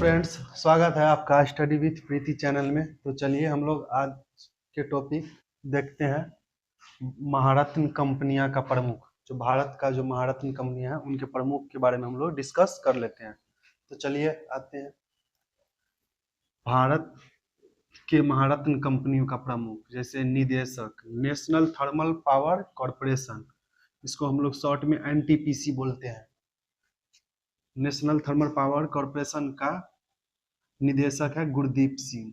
Friends, स्वागत है आपका स्टडी विथ प्रीति चैनल में। तो चलिए हम लोग आज के टॉपिक देखते हैं। महारत्न कंपनियां का प्रमुख, जो भारत का जो महारत्न कंपनियां हैं उनके प्रमुख के बारे में हम लोग डिस्कस कर लेते हैं। तो चलिए आते हैं भारत के महारत्न कंपनियों का प्रमुख। जैसे निदेशक, नेशनल थर्मल पावर कॉरपोरेशन, इसको हम लोग शॉर्ट में एनटीपीसी बोलते हैं। नेशनल थर्मल पावर कॉरपोरेशन का निदेशक है गुरदीप सिंह।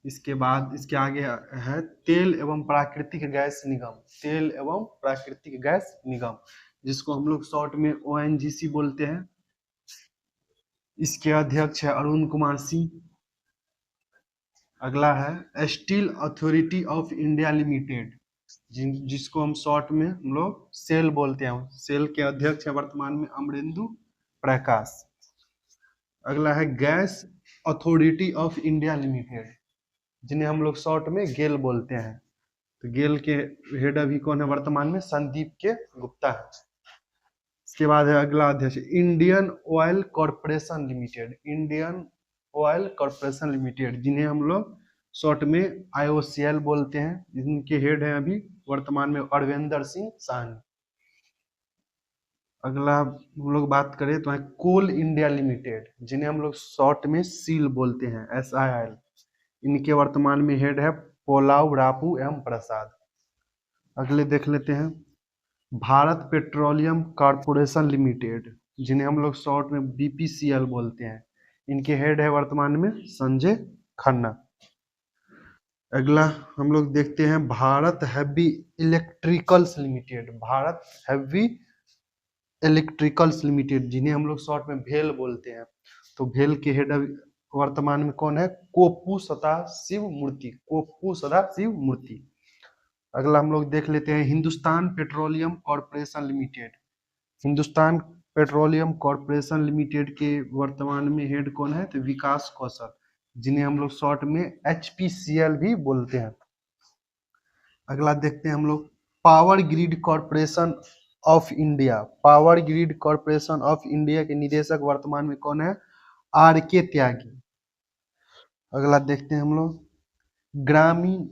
इसके बाद इसके आगे है तेल एवं प्राकृतिक गैस निगम, तेल एवं प्राकृतिक गैस निगम, जिसको हम लोग शॉर्ट में ओएनजीसी बोलते हैं। इसके अध्यक्ष है अरुण कुमार सिंह। अगला है steel authority of India limited, जिसको हम शॉर्ट में हम लोग सेल बोलते हैं। सेल के अध्यक्ष है वर्तमान में अमरेंदु प्रकाश। अगला है gas authority of India limited, जिन्हें हम लोग शॉर्ट में गेल बोलते हैं। तो गेल के हेड अभी कौन है वर्तमान में? संदीप के गुप्ता है। इसके बाद है अगला अध्यक्ष Indian oil corporation limited, Indian oil corporation limited, जिन्हें हम लोग शॉर्ट में आईओसीएल बोलते हैं। जिनके हेड है अभी वर्तमान में अरविंदर सिंह साहनी। अगला हम लोग बात करें तो है कोल इंडिया लिमिटेड, जिन्हें हम लोग शॉर्ट में सील बोलते हैं, SIL। इनके वर्तमान में हेड है पोलाव रापू एवं प्रसाद। अगले देख लेते हैं भारत पेट्रोलियम कॉरपोरेशन लिमिटेड, जिन्हें हम लोग शॉर्ट में BPCL बोलते हैं। इनके हेड है वर्तमान में संजय खन्ना। अगला हम लोग देखते हैं Bharat heavy electricals limited, Bharat heavy electricals limited, जिन्हें हम लोग शॉर्ट में भेल बोलते हैं। तो भेल के हेड वर्तमान में कौन है? कोप्पू सदाशिव मूर्ति, कोप्पू सदाशिव मूर्ति। अगला हम लोग देख लेते हैं Hindustan petroleum corporation limited, Hindustan petroleum corporation limited के वर्तमान में हेड कौन है? तो विकास कौशल, जिन्हें हम लोग शॉर्ट में HPCL भी बोलते हैं। अगला देखते हैं हम लोग power grid corporation of India, power grid corporation of India के निदेशक वर्तमान में कौन है? RK त्यागी। अगला देखते हैं हम लोग ग्रामीण,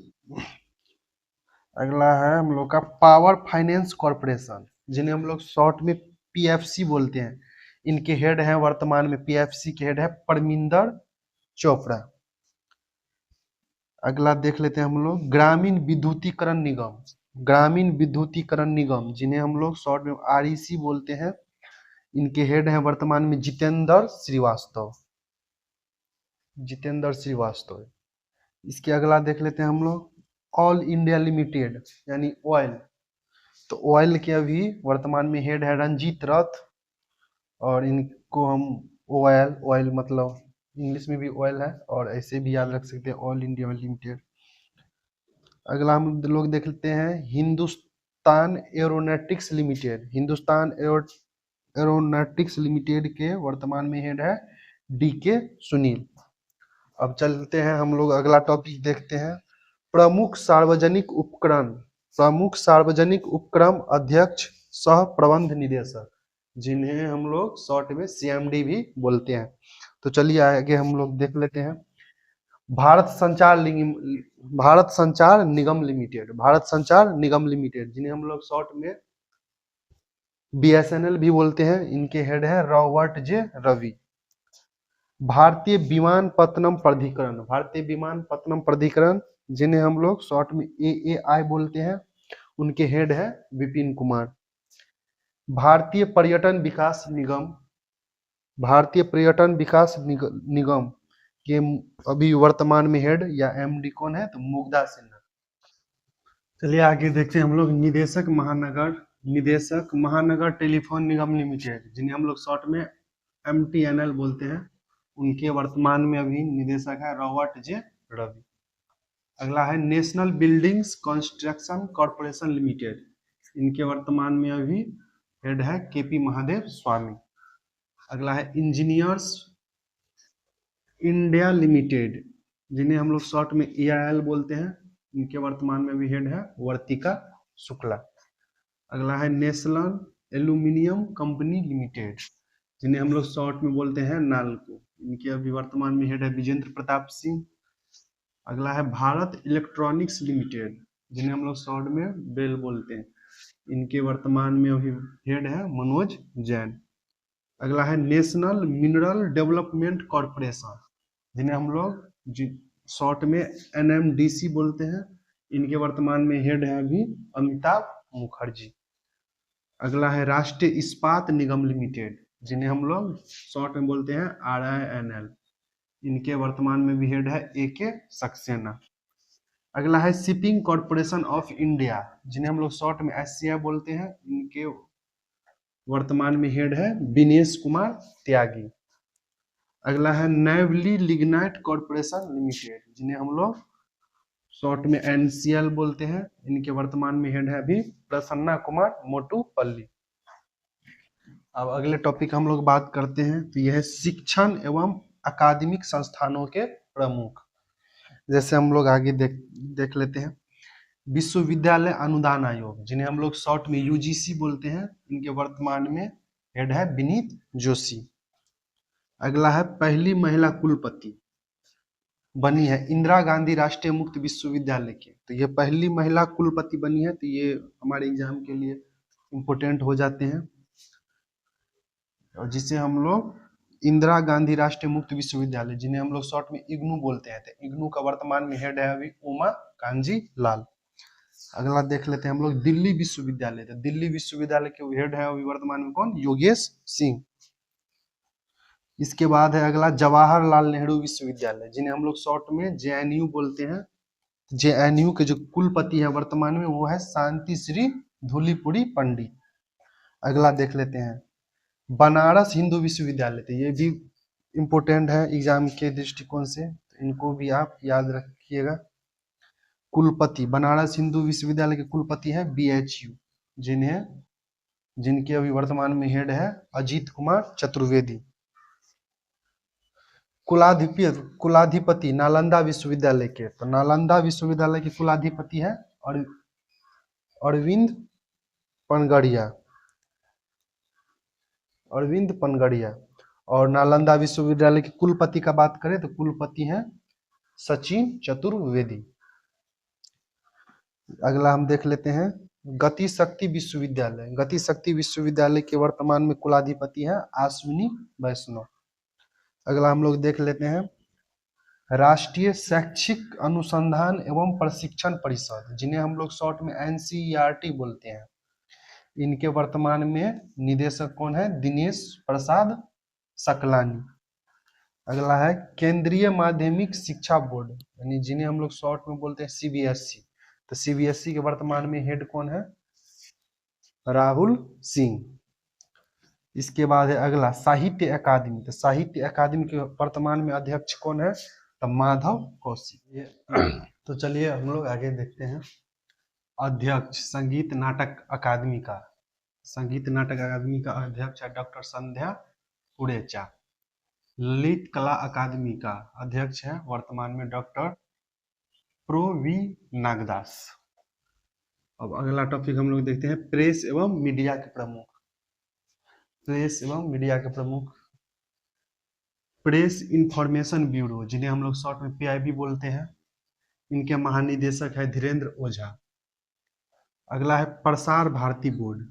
अगला है हम लोग का पावर फाइनेंस कॉरपोरेशन, जिन्हें हम लोग शॉर्ट में PFC बोलते हैं। इनके हेड हैं वर्तमान में, PFC के हेड है परमिंदर चोपड़ा। अगला देख लेते हैं हम लोग ग्रामीण विद्युतीकरण निगम, ग्रामीण विद्युतीकरण निगम, जिन्हें हम लोग शॉर्ट में REC बोलते हैं। इनके हेड हैं वर्तमान में जितेंद्र श्रीवास्तव, जितेंद्र श्रीवास्तव। इसके अगला देख लेते हैं हम लोग ऑल इंडिया लिमिटेड, यानी ऑयल। तो ऑयल के अभी वर्तमान में हेड है रंजीत रथ, और इनको हम ऑयल, ऑयल मतलब इंग्लिश में भी ऑयल है और ऐसे भी याद रख सकते हैं ऑल इंडिया लिमिटेड। अगला हम लोग देख लेते हैं Hindustan aeronautics limited, Hindustan aeronautics limited के वर्तमान में हेड है DK सुनील। अब चलते हैं हम लोग अगला टॉपिक देखते हैं प्रमुख सार्वजनिक उपक्रम, प्रमुख सार्वजनिक उपक्रम अध्यक्ष सह प्रबंध निदेशक, जिन्हें हम लोग शॉर्ट में CMD भी बोलते हैं। तो चलिए आगे हम लोग देख लेते हैं भारत संचार निगम लिमिटेड, भारत संचार निगम लिमिटेड, जिन्हें हम लोग शॉर्ट में BSNL भी बोलते हैं। इनके हेड है रॉबर्ट J रवि। भारतीय विमानपत्तनम प्राधिकरण, भारतीय विमानपत्तनम प्राधिकरण, जिन्हें हम लोग शॉर्ट में AAI बोलते हैं। उनके हेड है विपिन कुमार। भारतीय पर्यटन विकास निगम, भारतीय पर्यटन विकास निगम के अभी वर्तमान में हेड या MD कौन है? तो मुग्धा सिन्हा। चलिए आगे देखते हैं हम लोग निदेशक महानगर, निदेशक महानगर टेलीफोन निगम लिमिटेड, जिन्हें हम लोग शॉर्ट में MTNL बोलते हैं। उनके वर्तमान में अभी निदेशक है रॉबर्ट J रवि। अगला है national buildings construction corporation limited, इनके वर्तमान में अभी हेड है KP महादेव स्वामी। अगला है इंजीनियर्स इंडिया लिमिटेड, जिन्हें हम लोग शॉर्ट में EIL बोलते हैं। इनके वर्तमान में भी हेड है वर्तिका शुक्ला। अगला है नेशनल एल्यूमिनियम कंपनी लिमिटेड, जिन्हें हम लोग शॉर्ट में बोलते हैं नाल्को, इनके अभी वर्तमान में हेड है विजेंद्र प्रताप सिंह। अगला है भारत इलेक्ट्रॉनिक्स लिमिटेड, जिन्हें हम लोग शॉर्ट में बेल बोलते हैं। इनके वर्तमान में अभी हेड है मनोज जैन। अगला है नेशनल मिनरल डेवलपमेंट कॉरपोरेशन, जिन्हें हम लोग शॉर्ट में एनएमडीसी बोलते हैं। इनके वर्तमान में हेड है अभी अमिताभ मुखर्जी। अगला है राष्ट्रीय इस्पात निगम लिमिटेड, जिन्हें हम लोग शॉर्ट में बोलते हैं RINL। इनके वर्तमान में भी हेड है AK सक्सेना। अगला है शिपिंग कॉरपोरेशन ऑफ इंडिया, जिन्हें हम लोग शॉर्ट में SCI बोलते हैं। इनके वर्तमान में हेड है विनेश कुमार त्यागी। अगला है नेवली लिग्नाइट कॉरपोरेशन लिमिटेड, जिन्हें हम लोग शॉर्ट में NCL बोलते हैं। इनके वर्तमान में हेड है अभी प्रसन्ना कुमार मोटूपल्ली। अब अगले टॉपिक हम लोग बात करते हैं, तो यह है शिक्षण एवं अकादमिक संस्थानों के प्रमुख। जैसे हम लोग आगे देख लेते हैं विश्वविद्यालय अनुदान आयोग, जिन्हें हम लोग शॉर्ट में UGC बोलते हैं। इनके वर्तमान में हेड है विनीत जोशी। अगला है पहली महिला कुलपति बनी है इंदिरा गांधी राष्ट्रीय मुक्त विश्वविद्यालय के, तो ये पहली महिला कुलपति बनी है, तो ये हमारे एग्जाम के लिए इम्पोर्टेंट हो जाते हैं। और जिसे हम लोग इंदिरा गांधी राष्ट्रीय मुक्त विश्वविद्यालय, जिन्हें हम लोग शॉर्ट में इग्नू बोलते हैं, तो इग्नू का वर्तमान में हेड है अभी उमा कांजी लाल। अगला देख लेते हैं हम लोग दिल्ली विश्वविद्यालय, तो दिल्ली विश्वविद्यालय के हेड है अभी वर्तमान में कौन, योगेश सिंह। इसके बाद है अगला जवाहरलाल नेहरू विश्वविद्यालय, जिन्हें हम लोग शॉर्ट में JNU बोलते हैं। JNU के जो कुलपति है वर्तमान में वो है शांति श्री धूलीपुरी पंडित। अगला देख लेते हैं बनारस हिंदू विश्वविद्यालय, तो ये भी इम्पोर्टेंट है एग्जाम के दृष्टिकोण से, तो इनको भी आप याद रखिएगा। कुलपति बनारस हिंदू विश्वविद्यालय के कुलपति हैं BHU, जिनके अभी वर्तमान में हेड है अजीत कुमार चतुर्वेदी। कुलाधिपति नालंदा विश्वविद्यालय के, तो नालंदा विश्वविद्यालय के कुलाधिपति है अरविंद पनगड़िया। और नालंदा विश्वविद्यालय के कुलपति का बात करें तो कुलपति हैं सचिन चतुर्वेदी। अगला हम देख लेते हैं गति शक्ति विश्वविद्यालय के वर्तमान में कुलाधिपति है अश्विनी वैष्णव। अगला हम लोग देख लेते हैं राष्ट्रीय शैक्षिक अनुसंधान एवं प्रशिक्षण परिषद, जिन्हें हम लोग शॉर्ट में NCERT बोलते हैं। इनके वर्तमान में निदेशक कौन है, दिनेश प्रसाद सकलानी। अगला है केंद्रीय माध्यमिक शिक्षा बोर्ड, यानी जिन्हें हम लोग शॉर्ट में बोलते हैं CBSE, तो CBSE के वर्तमान में हेड कौन है, राहुल सिंह। इसके बाद है अगला साहित्य अकादमी, तो साहित्य अकादमी के वर्तमान में अध्यक्ष कौन है, तो माधव कौशिक। तो चलिए हम लोग आगे देखते हैं अध्यक्ष संगीत नाटक अकादमी का। संगीत नाटक अकादमी का अध्यक्ष है डॉक्टर संध्या उड़ेचा। ललित कला अकादमी का अध्यक्ष है वर्तमान में डॉक्टर प्रो.वी. नागदास। अब अगला टॉपिक हम लोग देखते हैं प्रेस एवं मीडिया के प्रमुख। प्रेस एवं मीडिया के प्रमुख प्रेस इंफॉर्मेशन ब्यूरो, जिन्हें हम लोग शॉर्ट में PIB बोलते हैं। इनके महानिदेशक है धीरेन्द्र ओझा। अगला है प्रसार भारती बोर्ड।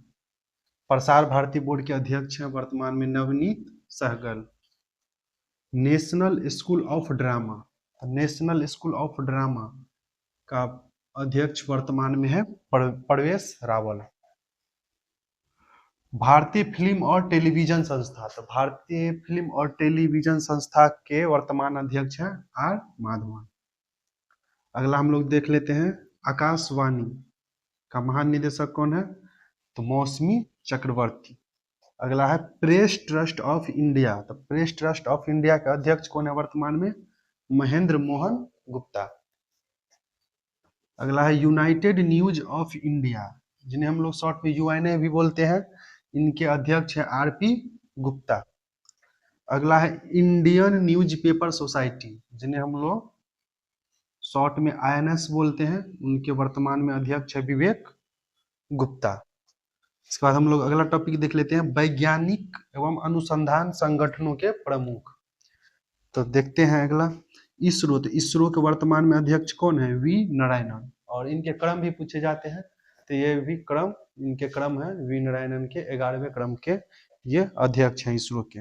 प्रसार भारती बोर्ड के अध्यक्ष हैं वर्तमान में Navneet Sehgal. National school of drama का अध्यक्ष वर्तमान में है प्रवेश रावल। भारतीय फिल्म और टेलीविजन संस्था, तो भारतीय फिल्म और टेलीविजन संस्था के वर्तमान अध्यक्ष हैं R. माधवन। अगला हम लोग देख लेते हैं आकाशवाणी का महानिदेशक कौन है, तो मौसमी चक्रवर्ती। अगला है प्रेस ट्रस्ट ऑफ इंडिया, तो प्रेस ट्रस्ट ऑफ इंडिया का अध्यक्ष कौन है वर्तमान में, महेंद्र मोहन गुप्ता। अगला है यूनाइटेड न्यूज ऑफ इंडिया, जिन्हें हम लोग शॉर्ट में UNA भी बोलते हैं। इनके अध्यक्ष है RP गुप्ता। अगला है इंडियन न्यूज़पेपर सोसाइटी, जिन्हें हम लोग शॉर्ट में INS बोलते हैं। उनके वर्तमान में अध्यक्ष है विवेक गुप्ता। इसके बाद हम लोग अगला टॉपिक देख लेते हैं वैज्ञानिक एवं अनुसंधान संगठनों के प्रमुख। तो देखते हैं अगला इसरो। तो इसरो के वर्तमान में अध्यक्ष कौन है? वी नारायणन। और इनके क्रम भी पूछे जाते हैं, तो ये भी क्रम, इनके क्रम है वी नारायणन के 11वें क्रम के ये अध्यक्ष हैं इसरो के।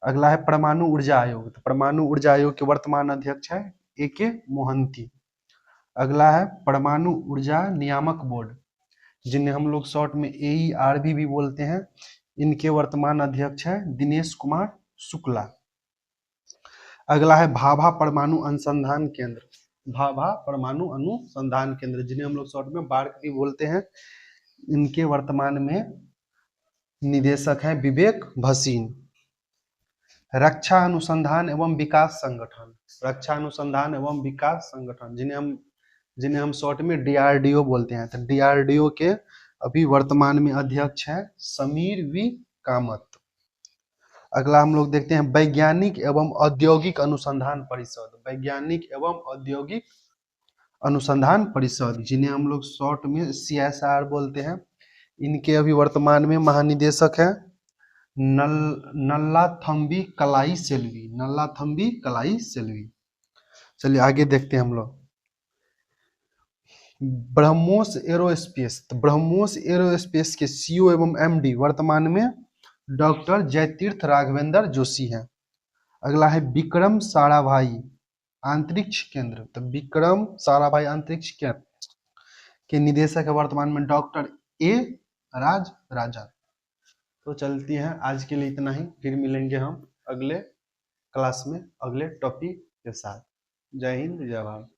अगला है परमाणु ऊर्जा आयोग। तो परमाणु ऊर्जा आयोग के वर्तमान अध्यक्ष है ए के मोहंती। अगला है परमाणु ऊर्जा नियामक बोर्ड, जिन्हें हम लोग शॉर्ट में AERB भी बोलते हैं। इनके वर्तमान अध्यक्ष है दिनेश कुमार शुक्ला। अगला है भाभा परमाणु अनुसंधान केंद्र। भाभा परमाणु अनुसंधान केंद्र, जिन्हें हम लोग शॉर्ट में बार्क भी बोलते हैं। इनके वर्तमान में निदेशक हैं विवेक भसीन। रक्षा अनुसंधान एवं विकास संगठन, रक्षा अनुसंधान एवं विकास संगठन, जिन्हें हम शॉर्ट में DRDO बोलते हैं। तो DRDO के अभी वर्तमान में अध्यक्ष हैं समीर वी कामत। अगला हम लोग देखते हैं वैज्ञानिक एवं औद्योगिक अनुसंधान परिषद। वैज्ञानिक एवं औद्योगिक अनुसंधान परिषद, जिन्हें हम लोग शॉर्ट में CSR बोलते हैं। इनके अभी वर्तमान में महानिदेशक है नल्लाथम्बी कलाई सेल्वी। नल्लाथम्बी कलाई सेल्वी। चलिए आगे देखते हैं हम लोग ब्रह्मोस एरोस्पेस। तो ब्रह्मोस एरोस्पेस के CEO एवं MD वर्तमान में डॉक्टर जयतीर्थ राघवेंद्र जोशी हैं। अगला है विक्रम साराभाई अंतरिक्ष केंद्र। तो विक्रम साराभाई अंतरिक्ष केंद्र के निदेशक है वर्तमान में डॉक्टर A राज राजा। तो चलती हैं, आज के लिए इतना ही। फिर मिलेंगे हम अगले क्लास में अगले टॉपिक के साथ। जय हिंद, जय भारत।